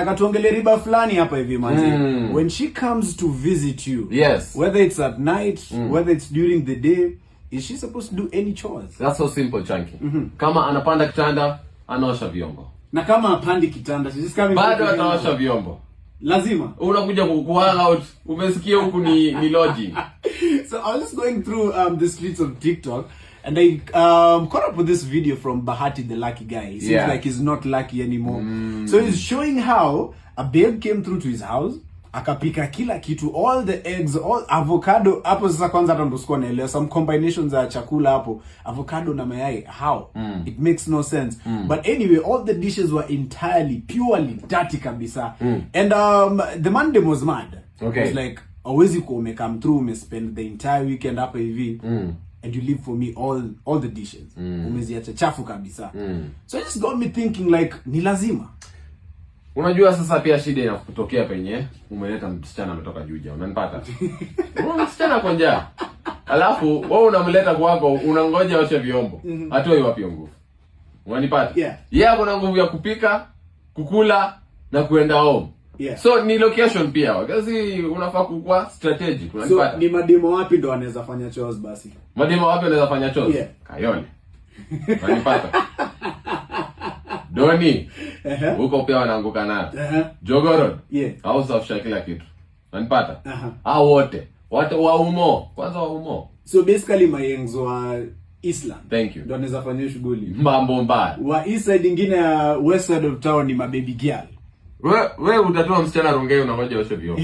Tuongele riba fulani hapa hivi manzi. When she comes to visit you, yes, whether it's at night, whether it's during the day, is she supposed to do any chores? That's so simple, Chunky. Kama anapanda kitanda, anaosha vyombo. Na kama apandi kitanda, she's just coming. Bado anaosha vyombo. Lazima. Unakuja kukuhang out. Umesikia huku ni lodging. So I was just going through the streets of TikTok, and I caught up with this video from Bahati the lucky guy. He seems like he's not lucky anymore. So he's showing how a babe came through to his house, akapika kila kitu, all the eggs, all avocado. Hapo sasa kwanza hata ndo sikuwa naelewa some combinations za chakula hapo, avocado na mayai. How? It makes no sense. But anyway, all the dishes were entirely, purely dirty kabisa. And the man was mad. Okay. He was like, always you come through, spend the entire weekend hapa hivi. And you leave for me all the dishes. Umeziacha chafu kabisa. So it just got me thinking like, ni lazima. Unajua sasa pia shida inakutokea penye umeleta msichana ametoka Juja, unanipata? Msichana kwa njaa. Alafu wewe unamleta kwako, unangoja aoshe vyombo. Atoi wapi nguvu? Unanipata? Yeah, kuna nguvu ya kupika, kukula na kuenda home. Yeah. So ni location pia. Kazi unafaa kukua strategic, unanipata? So ni mademo wapi ndo anaweza fanya chores basi? Mademo wapi anaweza fanya chores? Yeah. Kayole. Unanipata? Doni. Huko pia wanaanguka nayo. Jogoro. Yeah. Au safisha kila kitu. Unanipata? Hao wote. Watu wa umo. Kwanza wa umo. So basically mayenzo wa Islam. Thank you. Ndio anaweza fanya shughuli. Mambo mbaya. Wa east side nyingine ya west side of town ni mababy girl. Wewe utatoa msichana Rongai unangoja oshe vyombo.